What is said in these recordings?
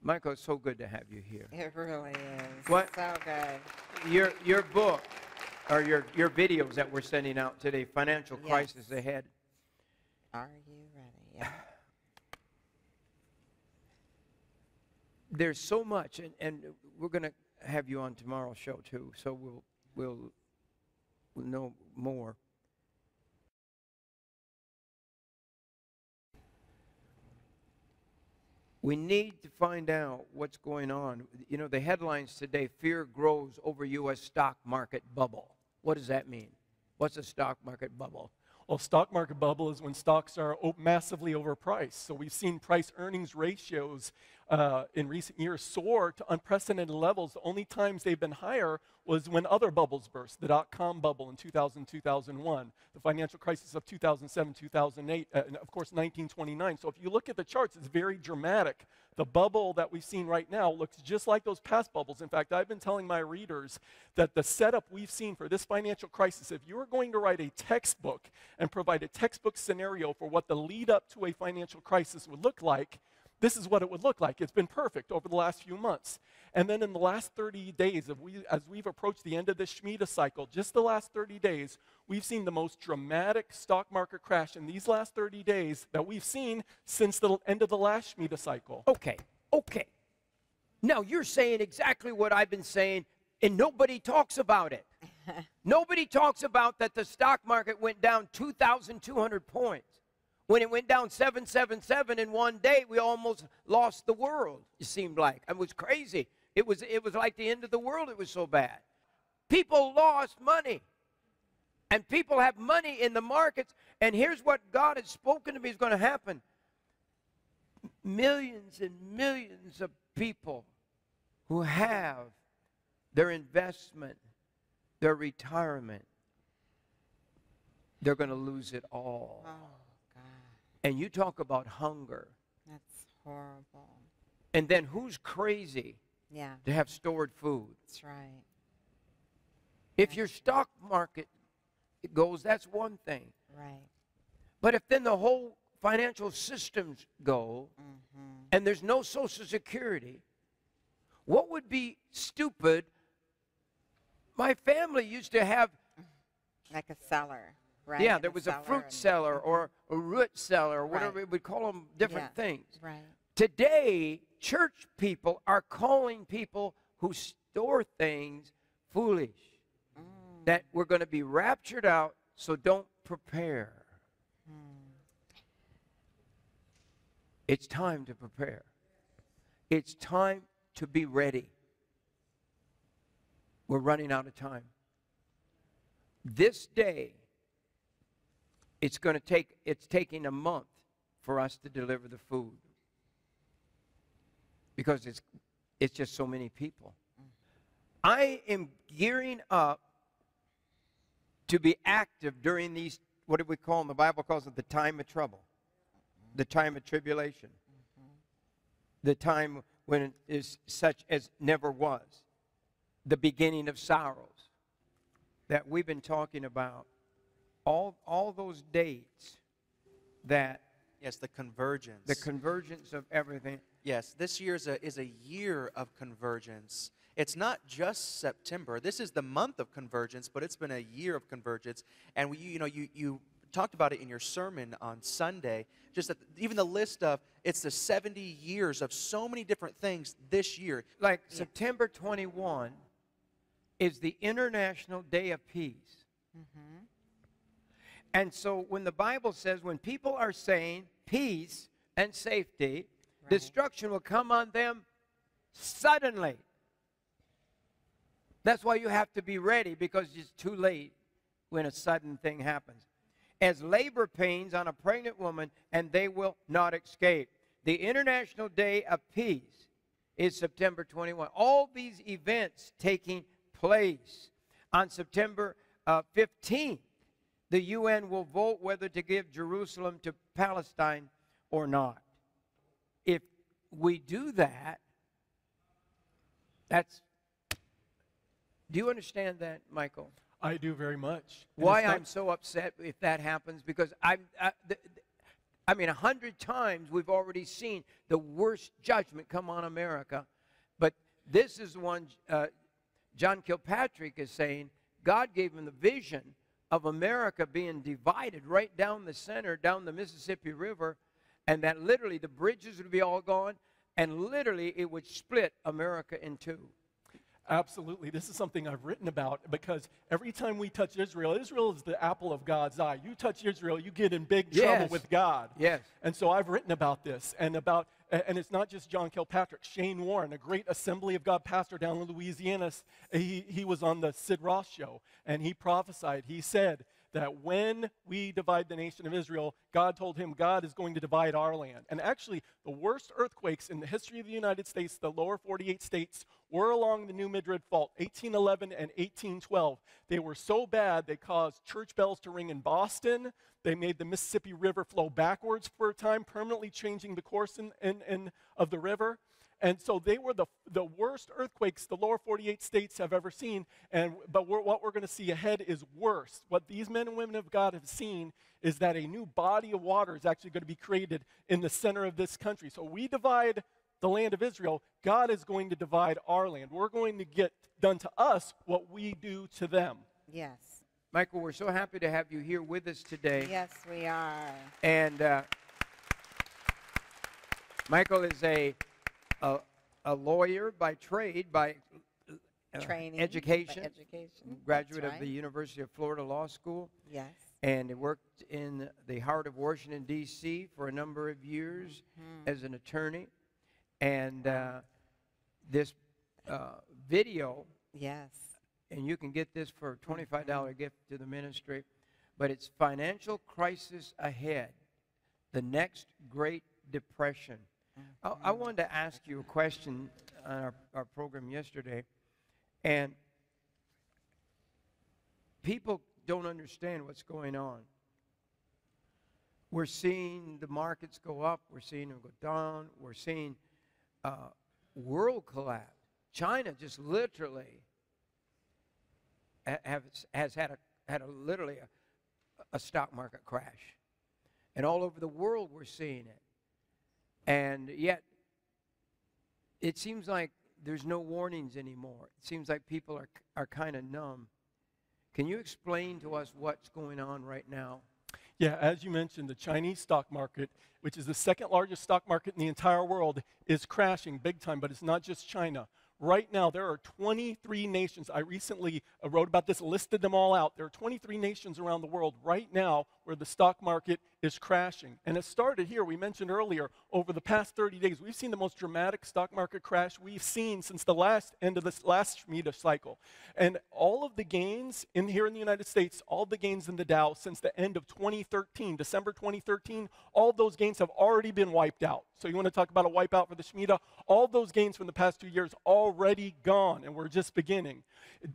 Michael, it's so good to have you here. It really is. What? So good. Your book, or your videos that we're sending out today, Financial Crisis Ahead. Are you ready? Yeah. There's so much, and we're going to have you on tomorrow's show too, so we'll know more. We need to find out what's going on. You know, the headlines today, fear grows over U.S. stock market bubble. What does that mean? What's a stock market bubble? Well, stock market bubble is when stocks are massively overpriced. So we've seen price earnings ratios in recent years soar to unprecedented levels. The only times they've been higher was when other bubbles burst. The dot-com bubble in 2000, 2001, the financial crisis of 2007, 2008, and of course 1929. So if you look at the charts, it's very dramatic. The bubble that we've seen right now looks just like those past bubbles. In fact, I've been telling my readers that the setup we've seen for this financial crisis, if you were going to write a textbook and provide a textbook scenario for what the lead up to a financial crisis would look like, this is what it would look like. It's been perfect over the last few months. And then in the last 30 days, as we've approached the end of this Shemitah cycle, just the last 30 days, we've seen the most dramatic stock market crash in these last 30 days that we've seen since the end of the last Shemitah cycle. Okay. Now you're saying exactly what I've been saying, and nobody talks about it. Nobody talks about that the stock market went down 2,200 points. When it went down 777 in one day, we almost lost the world, it seemed like. It was crazy. It was like the end of the world. It was so bad. People lost money. And people have money in the markets. And here's what God has spoken to me is going to happen. Millions and millions of people who have their investment, their retirement, they're going to lose it all. Oh, God. And you talk about hunger. That's horrible. And then who's crazy Yeah. to have stored food? That's right. If your stock market goes, that's one thing. Right. But if then the whole financial systems go, and there's no Social Security, what would be stupid? My family used to have, Like a cellar, right? yeah, And there was a cellar fruit and- cellar or a root cellar, or Right. whatever we would call them, different Yeah. things. Right. Today, church people are calling people who store things foolish. That we're going to be raptured out, so don't prepare. It's time to prepare. It's time to be ready. We're running out of time. This day, it's taking a month for us to deliver the food. Because it's just so many people. I am gearing up to be active during these, what do we call them? The Bible calls it the time of trouble, the time of tribulation, the time when it is such as never was, the beginning of sorrows that we've been talking about, all those dates that Yes, the convergence. the convergence of everything. Yes, this year is a year of convergence. It's not just September. This is the month of convergence, but it's been a year of convergence. And you talked about it in your sermon on Sunday, just that even the list of, it's the 70 years of so many different things this year. Like September 21 is the International Day of Peace. And so when the Bible says, when people are saying peace and safety, destruction will come on them suddenly. That's why you have to be ready, because it's too late when a sudden thing happens. As labor pains on a pregnant woman, and they will not escape. The International Day of Peace is September 21. All these events taking place on September 15th. The UN will vote whether to give Jerusalem to Palestine or not. If we do that, do you understand that, Michael? I do very much. Why I'm so upset if that happens? Because I I mean, 100 times we've already seen the worst judgment come on America. But this is one John Kilpatrick is saying God gave him the vision of America being divided right down the center, down the Mississippi River, and that literally the bridges would be all gone, and literally it would split America in two. Absolutely. This is something I've written about because every time we touch Israel, Israel is the apple of God's eye. You touch Israel, you get in big trouble with God. Yes. And so I've written about this and it's not just John Kilpatrick. Shane Warren, a great Assembly of God pastor down in Louisiana, he was on the Sid Roth show and he prophesied. He said that when we divide the nation of Israel, God told him God is going to divide our land. And actually, the worst earthquakes in the history of the United States, the lower 48 states, were along the New Madrid Fault, 1811 and 1812. They were so bad, they caused church bells to ring in Boston. They made the Mississippi River flow backwards for a time, permanently changing the course of the river. And so they were the worst earthquakes the lower 48 states have ever seen. But what we're going to see ahead is worse. What these men and women of God have seen is that a new body of water is actually going to be created in the center of this country. So we divide the land of Israel. God is going to divide our land. We're going to get done to us what we do to them. Yes. Michael, we're so happy to have you here with us today. Yes, we are. And Michael is a lawyer by trade, by Training, education, by education. graduate That's of the right. University of Florida Law School, Yes. and he worked in the heart of Washington, D.C. for a number of years as an attorney. And this video, Yes. and you can get this for a $25 gift to the ministry, but it's Financial Crisis Ahead, the Next Great Depression. I wanted to ask you a question on our program yesterday, and people don't understand what's going on. We're seeing the markets go up, we're seeing them go down, we're seeing world collapse. China just literally has had literally a stock market crash, and all over the world we're seeing it. And yet, it seems like there's no warnings anymore. It seems like people are kind of numb. Can you explain to us what's going on right now? Yeah, as you mentioned, the Chinese stock market, which is the second largest stock market in the entire world, is crashing big time, but it's not just China. Right now, there are 23 nations. I recently wrote about this, listed them all out. There are 23 nations around the world right now where the stock market is crashing. And it started here, we mentioned earlier, over the past 30 days. We've seen the most dramatic stock market crash we've seen since the end of this last Shemitah cycle. And all of the gains here in the United States, all the gains in the Dow since the end of 2013, December 2013, all those gains have already been wiped out. So you want to talk about a wipeout for the Shemitah? All those gains from the past 2 years already gone, and we're just beginning.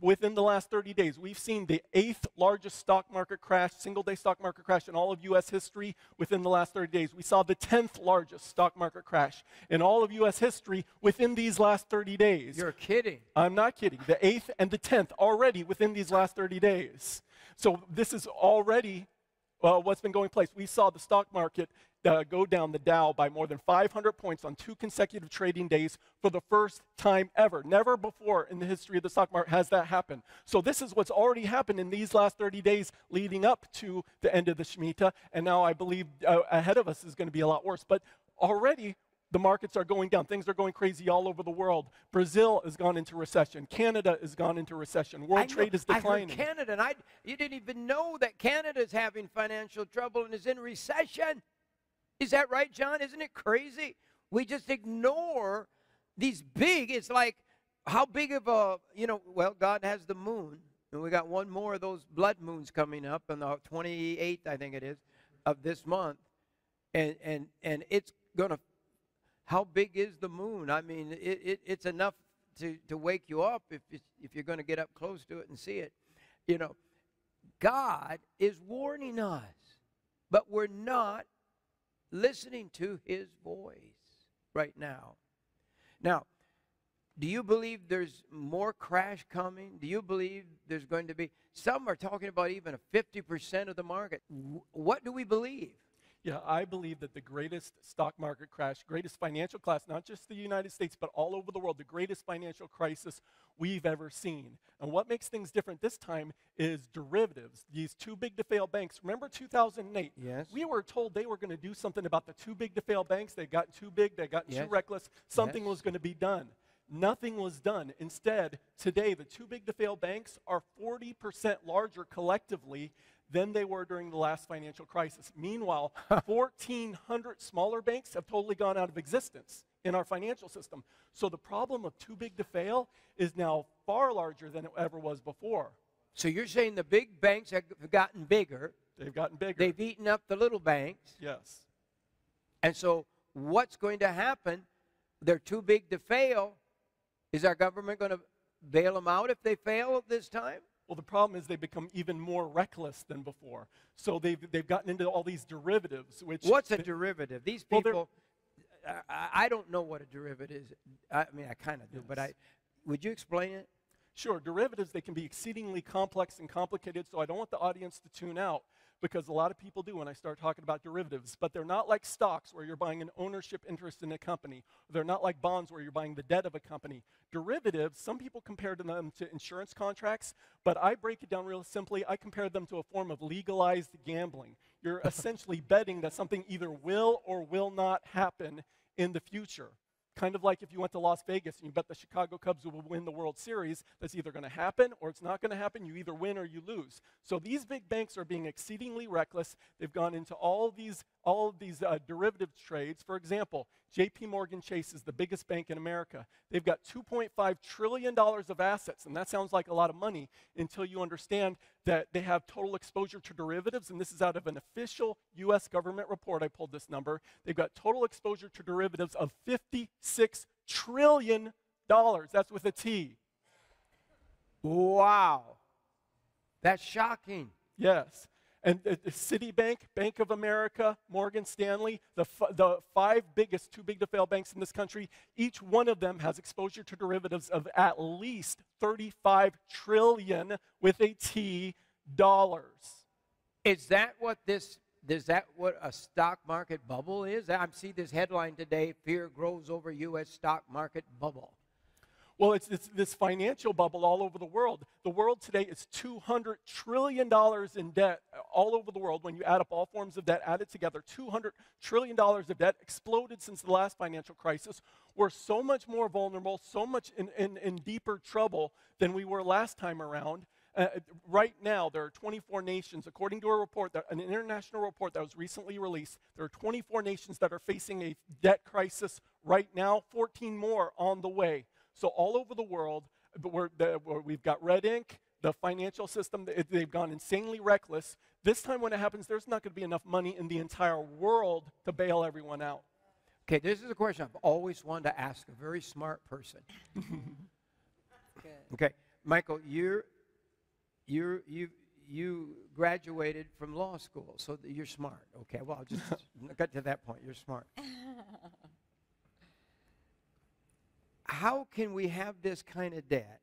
Within the last 30 days, we've seen the 8th largest stock market crash, single-day stock market crash in all of U.S. history within the last 30 days. We saw the 10th largest stock market crash in all of U.S. history within these last 30 days. You're kidding. I'm not kidding. The 8th and the 10th already within these last 30 days. So this is already what's been going place. We saw the stock market go down, the Dow, by more than 500 points on 2 consecutive trading days for the first time ever. Never before in the history of the stock market has that happened. So this is what's already happened in these last 30 days leading up to the end of the Shemitah. And now I believe ahead of us is going to be a lot worse. But already the markets are going down. Things are going crazy all over the world. Brazil has gone into recession. Canada has gone into recession. World trade is declining. I heard Canada, and you didn't even know that Canada is having financial trouble and is in recession. Is that right, John? Isn't it crazy? We just ignore these big, it's like, how big of a, well, God has the moon, and we got one more of those blood moons coming up on the 28th, I think it is, of this month. And it's going to, how big is the moon? I mean, it's enough to wake you up if you're going to get up close to it and see it. God is warning us, but we're not listening to his voice right now. Now, do you believe there's more crash coming? Do you believe there's going to be, some are talking about even a 50% of the market. What do we believe? Yeah, I believe that the greatest stock market crash, greatest financial collapse, not just the United States, but all over the world, the greatest financial crisis we've ever seen. And what makes things different this time is derivatives, these too big to fail banks. Remember 2008? Yes. We were told they were going to do something about the too big to fail banks. They'd gotten too big, they'd gotten Yes. too reckless. Something Yes. was going to be done. Nothing was done. Instead, today, the too big to fail banks are 40% larger collectively than they were during the last financial crisis. Meanwhile, 1,400 smaller banks have totally gone out of existence in our financial system. So the problem of too big to fail is now far larger than it ever was before. So you're saying the big banks have gotten bigger. They've gotten bigger. They've eaten up the little banks. Yes. And so what's going to happen? They're too big to fail. Is our government going to bail them out if they fail this time? Well, the problem is they become even more reckless than before. So they've gotten into all these derivatives, which... What's a derivative? These Well, people, I don't know what a derivative is. I mean, I kind of do, but Yes. would you explain it? Sure, derivatives, they can be exceedingly complex and complicated, so I don't want the audience to tune out, because a lot of people do when I start talking about derivatives. But they're not like stocks where you're buying an ownership interest in a company. They're not like bonds where you're buying the debt of a company. Derivatives, some people compare them to insurance contracts, but I break it down real simply. I compare them to a form of legalized gambling. You're essentially betting that something either will or will not happen in the future. Kind of like if you went to Las Vegas and you bet the Chicago Cubs will win the World Series, that's either going to happen or it's not going to happen. You either win or you lose. So these big banks are being exceedingly reckless. They've gone into all of these derivative trades. For example, J.P. Morgan Chase is the biggest bank in America. They've got $2.5 trillion of assets, and that sounds like a lot of money until you understand that they have total exposure to derivatives, and this is out of an official U.S. government report. I pulled this number. They've got total exposure to derivatives of $56 trillion. That's with a T. Wow. That's shocking. Yes. And Citibank, Bank of America, Morgan Stanley, the five biggest too big to fail banks in this country, each one of them has exposure to derivatives of at least 35 trillion with a T dollars. Is that what a stock market bubble is? I see this headline today, fear grows over U.S. stock market bubble. Well, it's this financial bubble all over the world. The world today is $200 trillion in debt all over the world. When you add up all forms of debt, add it together, $200 trillion of debt exploded since the last financial crisis. We're so much more vulnerable, so much in deeper trouble than we were last time around. Right now, there are 24 nations, according to a report, an international report that was recently released, there are 24 nations that are facing a debt crisis right now, 14 more on the way. So all over the world, we've got red ink, the financial system, they've gone insanely reckless. This time when it happens, there's not going to be enough money in the entire world to bail everyone out. Okay, this is a question I've always wanted to ask a very smart person. Good. Okay, Michael, you graduated from law school, so you're smart. Okay, well, I'll just get to that point. You're smart. How can we have this kind of debt?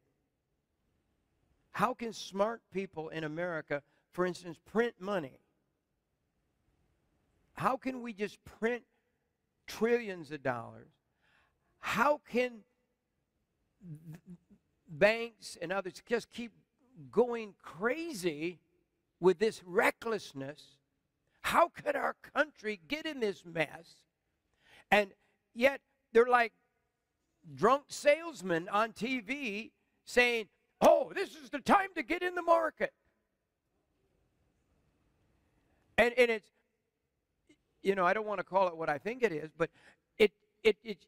How can smart people in America, for instance, print money? How can we just print trillions of dollars? How can banks and others just keep going crazy with this recklessness? How could our country get in this mess? And yet they're like drunk salesmen on TV saying, oh, this is the time to get in the market. And it's, you know, I don't want to call it what I think it is, but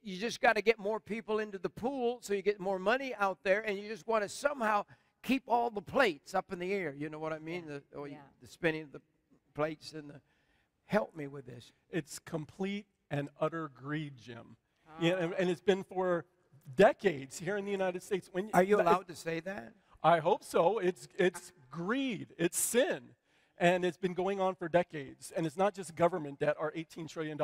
you just got to get more people into the pool so you get more money out there, and you just want to somehow keep all the plates up in the air. You know what I mean? Yeah. The spinning of the plates and help me with this. It's complete and utter greed, Jim. Yeah, and it's been for decades here in the United States. Are you allowed to say that? I hope so. It's greed. It's sin. And it's been going on for decades. And it's not just government debt, our $18 trillion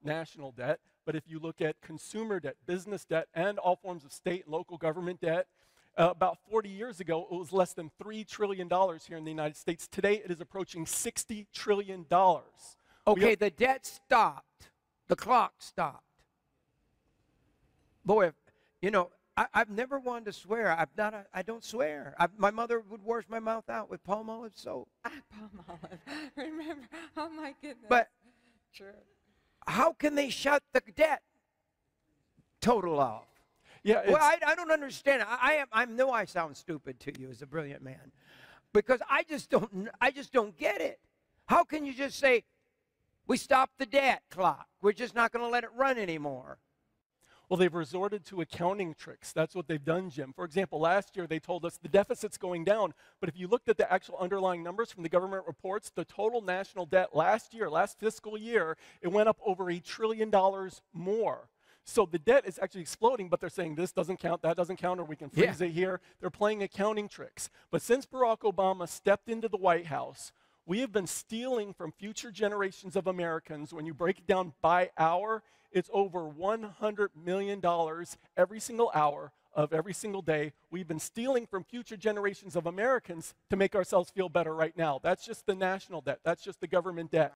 national debt, but if you look at consumer debt, business debt, and all forms of state and local government debt, about 40 years ago, it was less than $3 trillion here in the United States. Today, it is approaching $60 trillion. Okay, the debt stopped. The clock stopped. Boy, you know, I've never wanted to swear. I don't swear. My mother would wash my mouth out with palm olive soap. Palm olive. Remember? Oh my goodness. But true. how can they shut the debt total off? Yeah, Well, I don't understand. I know I sound stupid to you as a brilliant man, because I just don't get it. How can you just say, we stopped the debt clock, we're just not going to let it run anymore? well, they've resorted to accounting tricks. That's what they've done, Jim. For example, last year they told us the deficit's going down, but if you looked at the actual underlying numbers from the government reports, the total national debt last fiscal year, it went up over $1 trillion more. So the debt is actually exploding, but they're saying this doesn't count, that doesn't count, or we can freeze it here. They're playing accounting tricks. But since Barack Obama stepped into the White House, we have been stealing from future generations of Americans. When you break it down by hour, it's over $100 million every single hour of every single day. We've been stealing from future generations of Americans to make ourselves feel better right now. That's just the national debt. That's just the government debt.